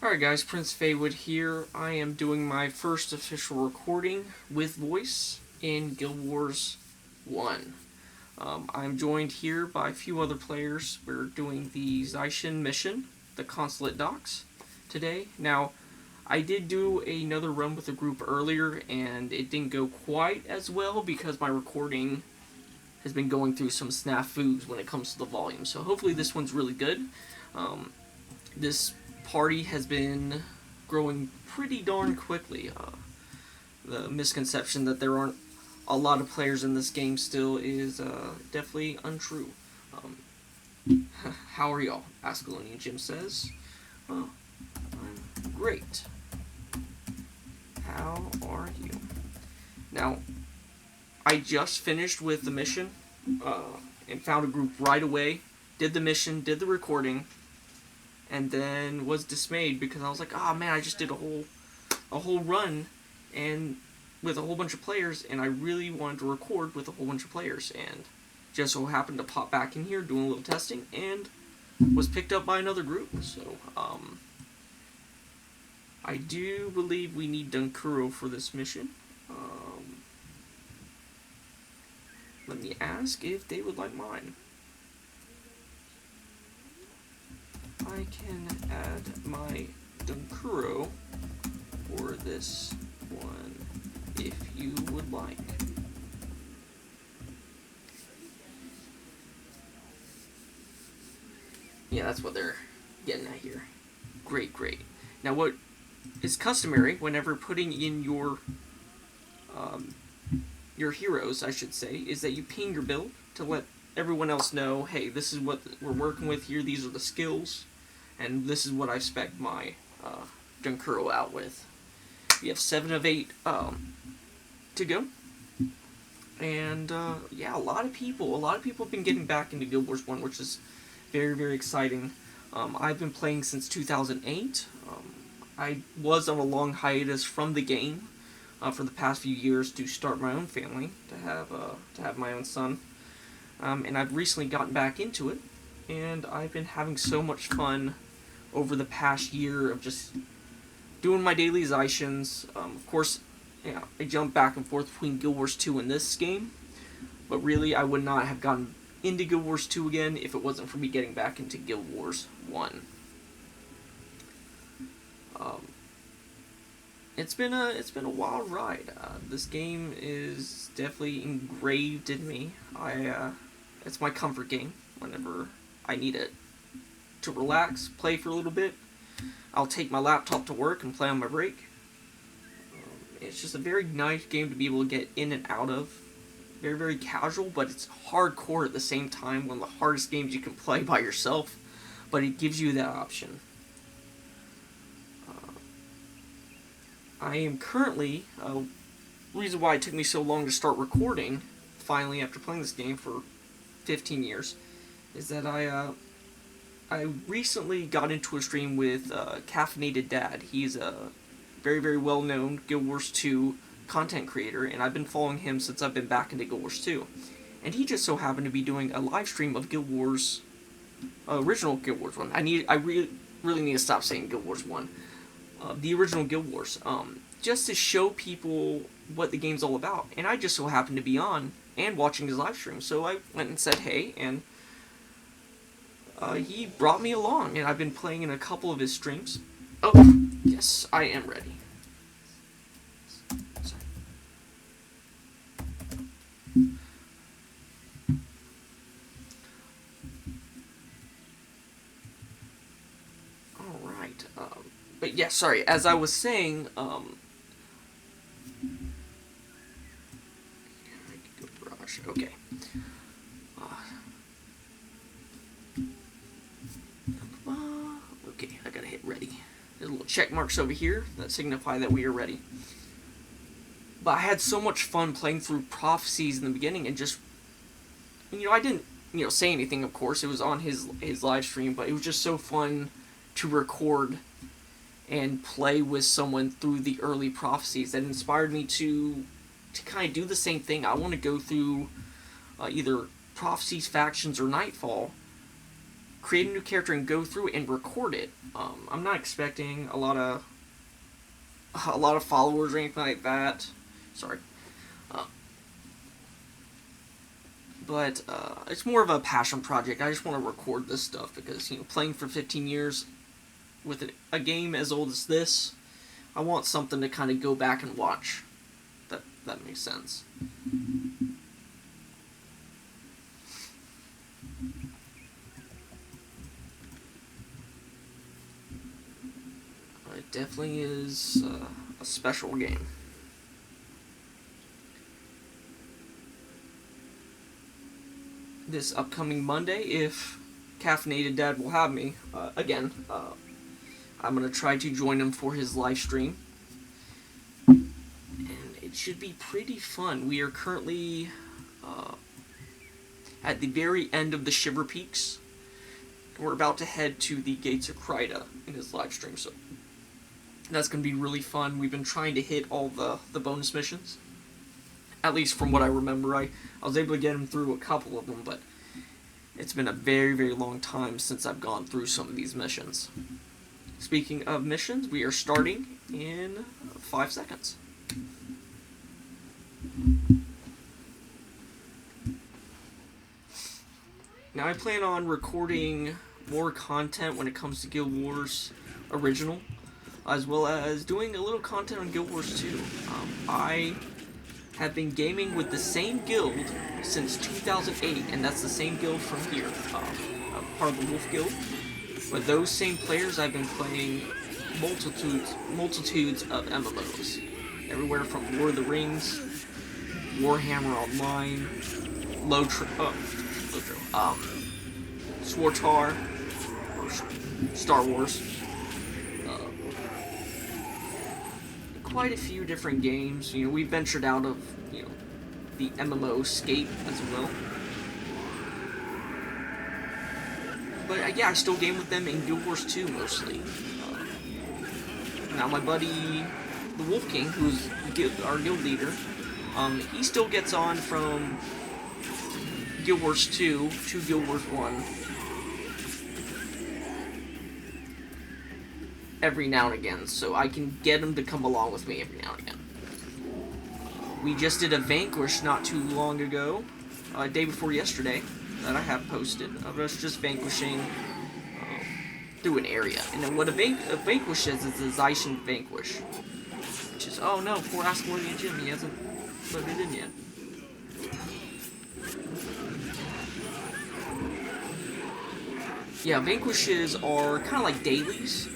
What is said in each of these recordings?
Alright guys, Prince Feywood here. I am doing my first official recording with voice in Guild Wars 1. I'm joined here by a few other players. We're doing the Zaishen mission, the Consulate docks, today. Now, I did do another run with a group earlier, and it didn't go quite as well because my recording has been going through some snafus when it comes to the volume. So hopefully this one's really good. This party has been growing pretty darn quickly. The misconception that there aren't a lot of players in this game still is definitely untrue. How are y'all? Ascalonian Jim says. Well, I'm great. How are you? Now, I just finished with the mission and found a group right away. Did the mission, did the recording, and then was dismayed because I was like, oh man, I just did a whole run and with a whole bunch of players, and I really wanted to record with a whole bunch of players, and just so happened to pop back in here doing a little testing and was picked up by another group. So I do believe we need Dunkuro for this mission. Let me ask if they would like mine. I can add my Dunkuro for this one if you would like. Yeah, that's what they're getting at here. Great, great. Now what is customary whenever putting in your heroes, I should say, is that you ping your build to let everyone else know, hey, this is what we're working with here, these are the skills, and this is what I spec my Dunkuro out with. We have 7 of 8 to go. And yeah, a lot of people have been getting back into Guild Wars 1, which is very, very exciting. I've been playing since 2008. I was on a long hiatus from the game for the past few years to start my own family, to have my own son. And I've recently gotten back into it, and I've been having so much fun over the past year of just doing my daily Zaishens. Of course, yeah, I jump back and forth between Guild Wars 2 and this game, but really I would not have gotten into Guild Wars 2 again if it wasn't for me getting back into Guild Wars 1. It's been a wild ride. This game is definitely engraved in me. It's my comfort game whenever I need it to relax, play for a little bit. I'll take my laptop to work and play on my break. It's just a very nice game to be able to get in and out of. Very, very casual, but it's hardcore at the same time. One of the hardest games you can play by yourself, but it gives you that option. I am currently, reason why it took me so long to start recording, finally, after playing this game for 15 years, is that I recently got into a stream with Caffeinated Dad. He's a very, very well-known Guild Wars 2 content creator, and I've been following him since I've been back into Guild Wars 2. And he just so happened to be doing a live stream of Guild Wars, original Guild Wars 1. I really need to stop saying Guild Wars 1. The original Guild Wars, just to show people what the game's all about. And I just so happened to be on and watching his live stream, so I went and said hey, and he brought me along, and I've been playing in a couple of his streams. Oh, yes, I am ready. Sorry. Alright, but yeah, sorry, as I was saying, okay. Okay, I gotta hit ready. There's little check marks over here that signify that we are ready. But I had so much fun playing through prophecies in the beginning, and just, I didn't, say anything, of course. It was on his live stream, but it was just so fun to record and play with someone through the early prophecies that inspired me to kind of do the same thing. I want to go through either prophecies, factions, or Nightfall create a new character and go through and record it. I'm not expecting a lot of followers or anything like that. Sorry. But it's more of a passion project. I just want to record this stuff because, playing for 15 years with a game as old as this, I want something to kind of go back and watch. That makes sense. It definitely is a special game. This upcoming Monday, if Caffeinated Dad will have me, again, I'm going to try to join him for his live stream. And it should be pretty fun. We are currently at the very end of the Shiver Peaks. We're about to head to the Gates of Kryta in his live stream, so that's going to be really fun. We've been trying to hit all the bonus missions. At least from what I remember. I was able to get him through a couple of them, but it's been a very, very long time since I've gone through some of these missions. Speaking of missions, we are starting in 5 seconds. Now I plan on recording more content when it comes to Guild Wars Original, as well as doing a little content on Guild Wars 2. I have been gaming with the same guild since 2008, and that's the same guild from here, part of the Wolf Guild. With those same players, I've been playing multitudes of MMOs, everywhere from Lord of the Rings, Warhammer Online, Swartar, or Star Wars. Quite a few different games. We ventured out of, the MMO scape as well. But yeah, I still game with them in Guild Wars 2 mostly. Now my buddy, the Wolf King, who's our guild leader, he still gets on from Guild Wars 2 to Guild Wars 1 every now and again, so I can get him to come along with me every now and again. We just did a Vanquish not too long ago, day before yesterday, that I have posted, of us just vanquishing through an area. And then what a Vanquish is a Zaishen Vanquish. Which is, oh no, poor Ascalonian Jim, he hasn't put it in yet. Yeah, Vanquishes are kind of like dailies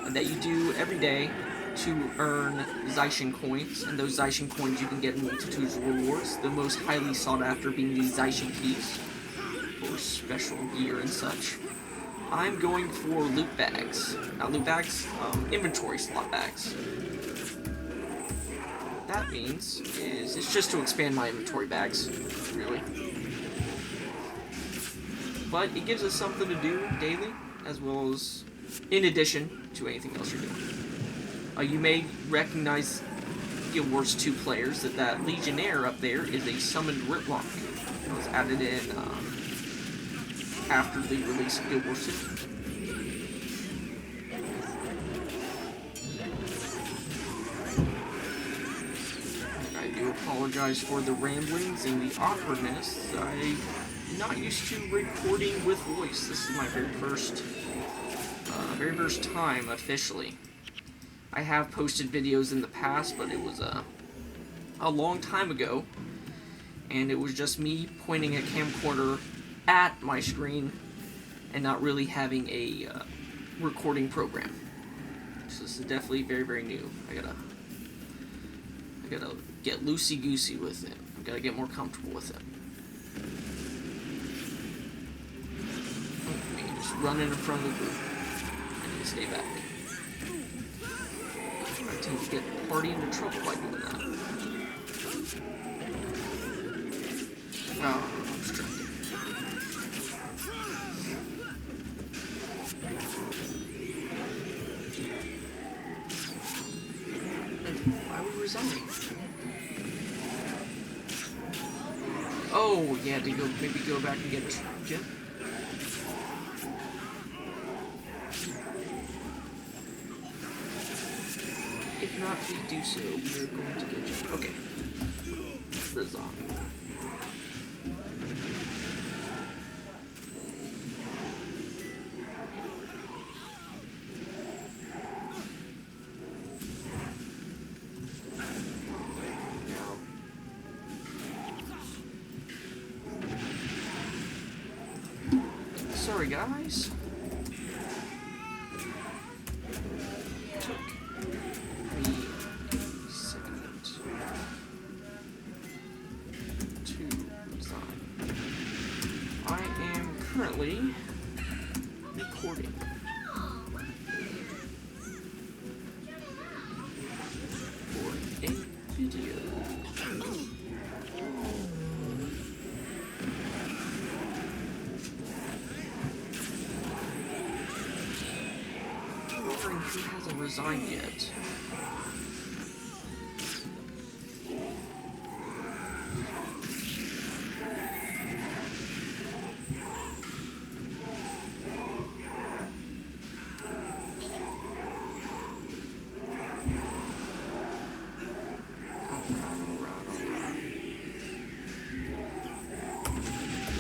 that you do every day to earn Zaishen coins, and those Zaishen coins you can get in multitudes of rewards, the most highly sought after being the Zaishen keys, for special gear and such. I'm going for loot bags. Not loot bags, inventory slot bags. What that means is it's just to expand my inventory bags, really. But it gives us something to do daily, as well as in addition to anything else you're doing. You may recognize Guild Wars 2 players that Legionnaire up there is a summoned Ritlock. It was added in after the release of Guild Wars 2. I do apologize for the ramblings and the awkwardness. I'm not used to recording with voice. This is my very first time officially. I have posted videos in the past, but it was a long time ago, and it was just me pointing a camcorder at my screen and not really having a recording program. So this is definitely very, very new. I gotta get loosey-goosey with it. I gotta get more comfortable with it. I can just run in front of the group. I need to stay back. I tend to get the party into trouble by doing that. Oh, I'm distracted. Why are we resigning? Oh, yeah, to maybe go back and get Jim? not please do so. We are going to get you. Okay. Resign. Sorry, guys. Took me a second to resign. I am currently recording. For a video. Who hasn't resigned yet?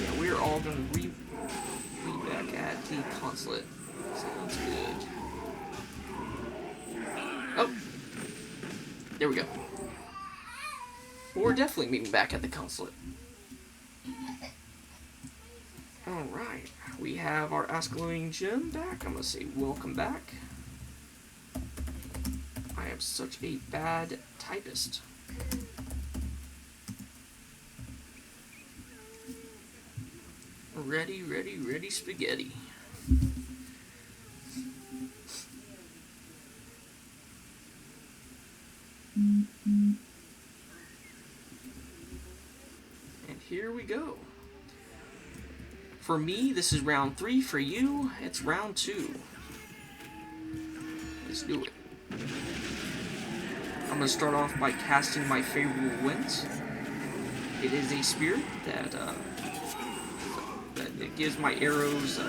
Yeah, we're all gonna be back at the Consulate. Sounds good. Oh, there we go. We're definitely meeting back at the Consulate. Alright, we have our Ascalonian gem back. I'm gonna say welcome back. I am such a bad typist. Ready, ready, ready spaghetti. And here we go. For me, this is round 3. For you, it's round 2. Let's do it. I'm going to start off by casting my Feywood Winds. It is a spirit that it gives my arrows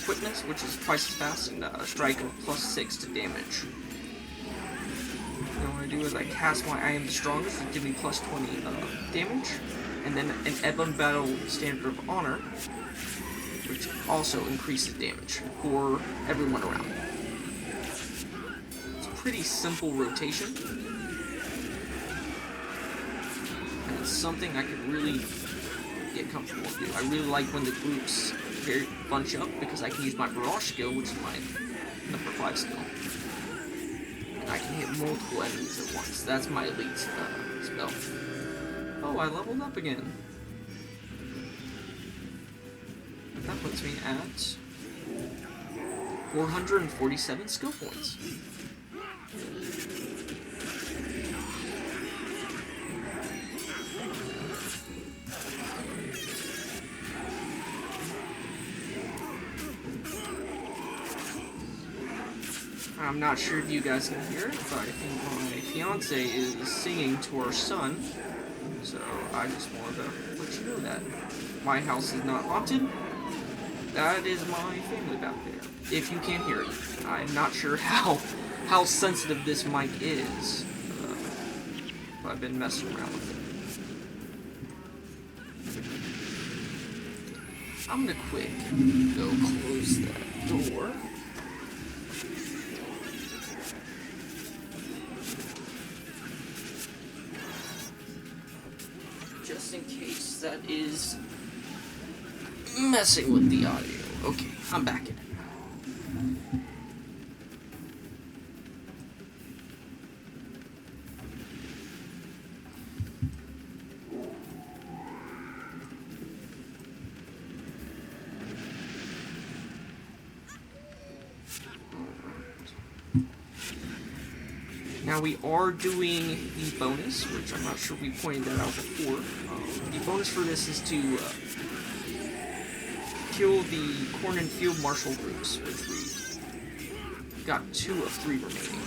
quickness, which is twice as fast, and strike of +6 to damage. What I do is I cast my I am the strongest and give me +20 damage, and then an Ebon Battle Standard of Honor, which also increases damage for everyone around. It's a pretty simple rotation, and it's something I could really get comfortable with. I really like when the groups bunch up because I can use my barrage skill, which is my number 5 skill. I can hit multiple enemies at once. That's my elite spell. Oh, I leveled up again. That puts me at 447 skill points. I'm not sure if you guys can hear it, but I think my fiance is singing to our son, so I just wanted to let you know that. My house is not haunted. That is my family back there. If you can't hear it, I'm not sure how sensitive this mic is, but I've been messing around with it. I'm gonna quick go close that door. Just in case that is messing with the audio. Okay, I'm back in it. Now we are doing the bonus, which I'm not sure we pointed that out before. The bonus for this is to kill the Corn and Field Marshal groups, which we got 2 of 3 remaining.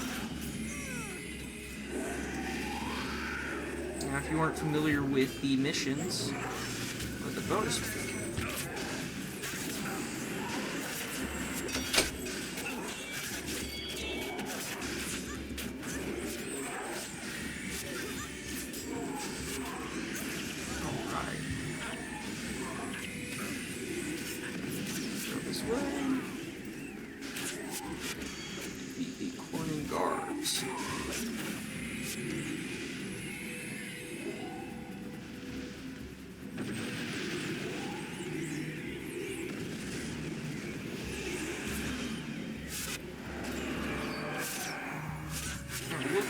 Now if you aren't familiar with the missions, or the bonus,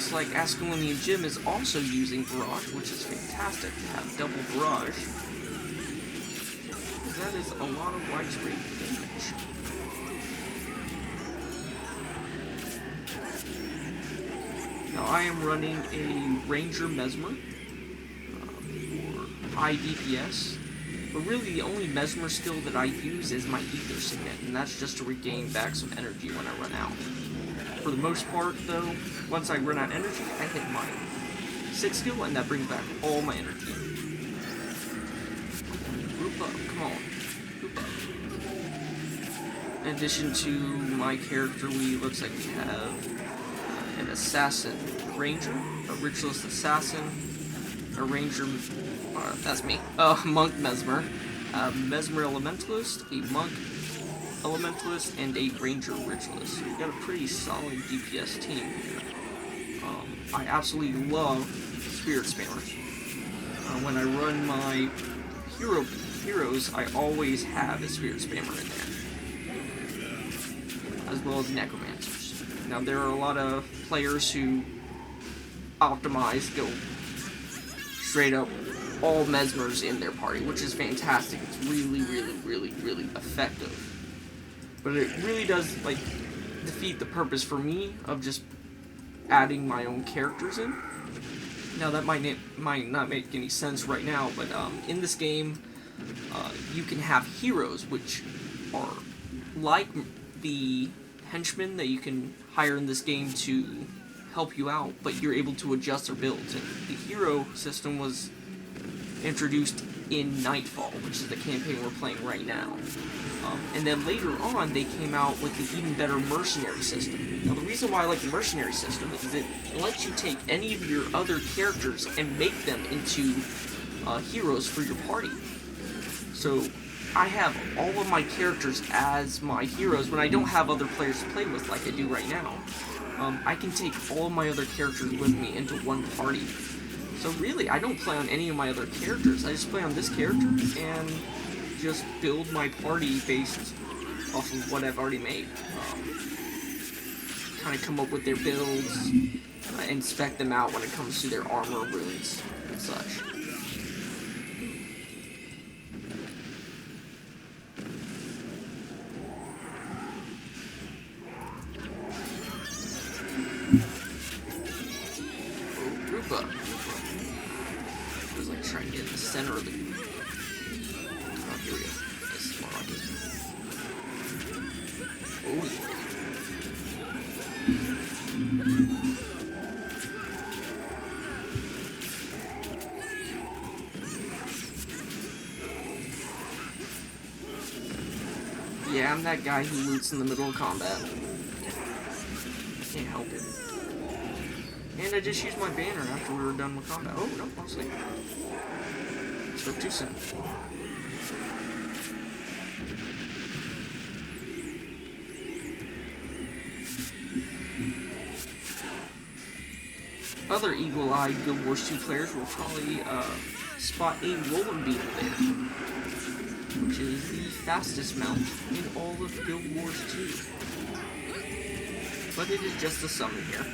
looks like Ascalonian Jim is also using Barrage, which is fantastic to have double Barrage. That is a lot of widespread damage. Now I am running a Ranger Mesmer for high DPS, but really the only Mesmer skill that I use is my Ether Signet, and that's just to regain back some energy when I run out. For the most part, though, once I run out of energy, I hit my 6th skill, and that brings back all my energy. Group up, come on. Group up. In addition to my character, looks like we have an Assassin Ranger, a Ritualist Assassin, a Ranger, that's me, Monk Mesmer, a Mesmer Elementalist, a Monk Elementalist, and a Ranger Ritualist. So we've got a pretty solid DPS team here. I absolutely love Spirit Spammers. When I run my heroes, I always have a Spirit Spammer in there, as well as Necromancers. Now there are a lot of players who optimize, go straight up all Mesmers in their party, which is fantastic. It's really, really, really, really effective. But it really does, like, defeat the purpose for me of just adding my own characters in. Now that might not make any sense right now, but in this game, you can have heroes, which are like the henchmen that you can hire in this game to help you out, but you're able to adjust their builds. And the hero system was introduced in Nightfall, which is the campaign we're playing right now. And then later on, they came out with the even better mercenary system. Now, the reason why I like the mercenary system is it lets you take any of your other characters and make them into heroes for your party. So I have all of my characters as my heroes when I don't have other players to play with like I do right now. I can take all of my other characters with me into one party. So really, I don't play on any of my other characters. I just play on this character and just build my party based off of what I've already made. Kind of come up with their builds, and spec them out when it comes to their armor, runes, and such. Oh, group up. It was like trying to get in the center of the group. Oh, here we go. This is more like it. Oh, yeah. Yeah, I'm that guy who loots in the middle of combat. I can't help it. And I just used my banner after we were done with combat. Oh, no, I'll sleep. Spoke too soon. Other eagle-eyed Guild Wars 2 players will probably spot a Roller Beetle there, which is the fastest mount in all of Guild Wars 2. But it is just a summon here.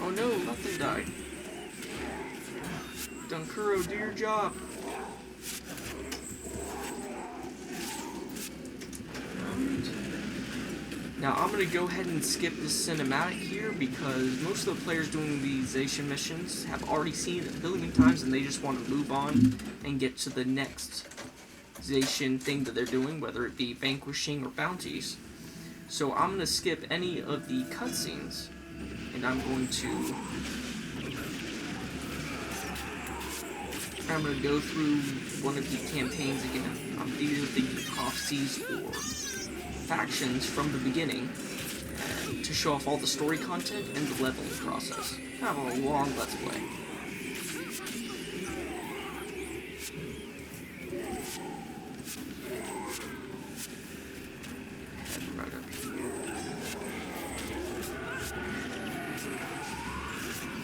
Oh no, nothing died. Dunkuro, do your job. Now I'm going to go ahead and skip this cinematic here because most of the players doing the Zaishen missions have already seen it a billion times and they just want to move on and get to the next Zaishen thing that they're doing, whether it be vanquishing or bounties. So I'm going to skip any of the cutscenes. And I'm going to go through one of the campaigns again. I'm either thinking prophecies or factions from the beginning to show off all the story content and the leveling process. Kind of a long Let's Play. Head right up here.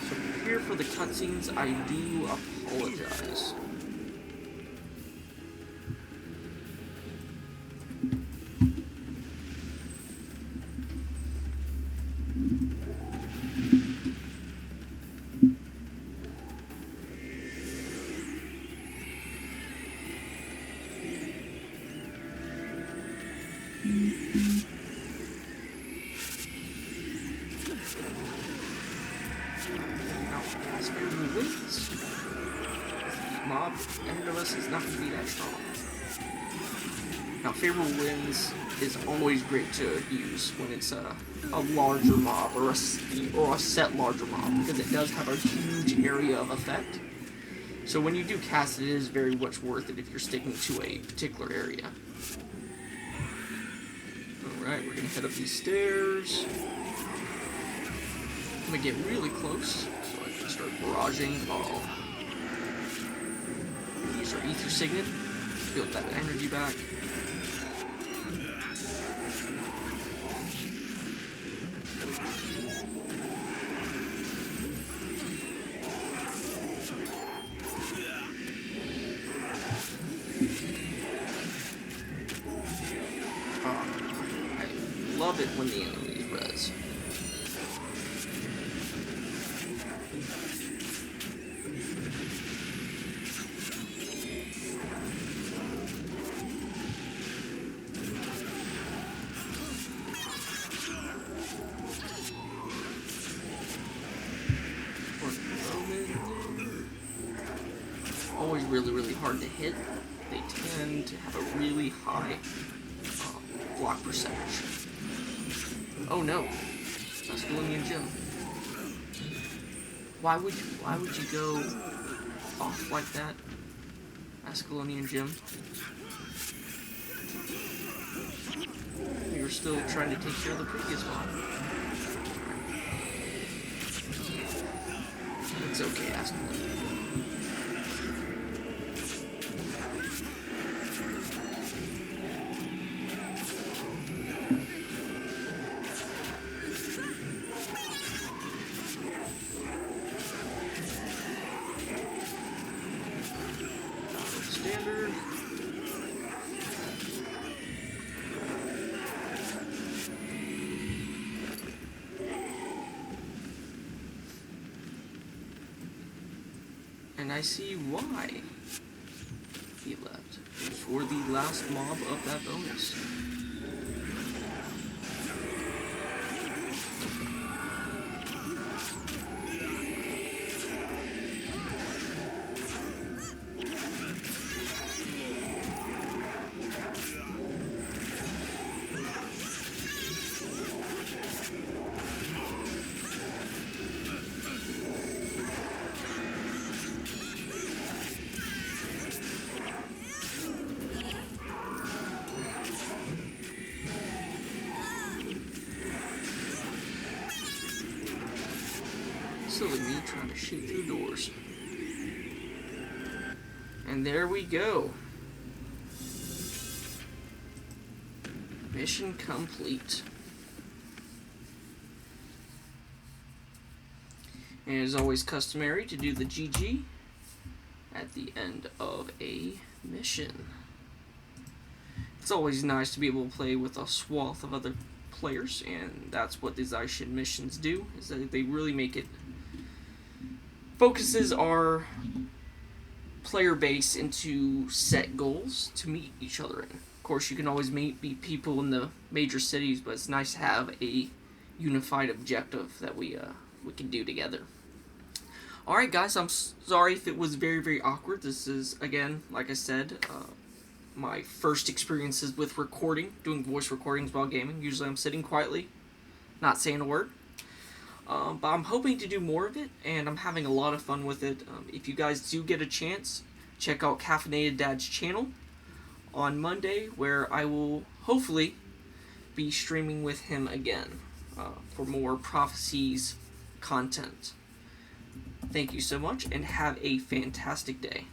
So here for the cutscenes, I do apologize. Mob ahead of us is not going to be that strong. Now, favorable winds is always great to use when it's a larger mob or a set larger mob, because it does have a huge area of effect. So when you do cast it is very much worth it if you're sticking to a particular area. Alright, we're going to head up these stairs. I'm going to get really close so I can start barraging. Use our Ether Signet, build that energy back. I love it when the enemies res. Always really hard to hit. They tend to have a really high block percentage. Oh no, Masculine Gem. Why would you go off like that, Masculine Gem? We were still trying to take care of the previous one. It's okay, Masculine. Standard. And I see why he left. It was for the last mob of that bonus. Silly me trying to shoot through doors. And there we go. Mission complete. And it is always customary to do the GG at the end of a mission. It's always nice to be able to play with a swath of other players, and that's what the Zaishen missions do, is that they really make it focuses our player base into set goals to meet each other in. Of course, you can always meet people in the major cities, but it's nice to have a unified objective that we can do together. Alright guys, I'm sorry if it was very awkward. This is, again, like I said, my first experiences with recording, doing voice recordings while gaming. Usually I'm sitting quietly, not saying a word. But I'm hoping to do more of it, and I'm having a lot of fun with it. If you guys do get a chance, check out Caffeinated Dad's channel on Monday, where I will hopefully be streaming with him again for more Prophecies content. Thank you so much, and have a fantastic day.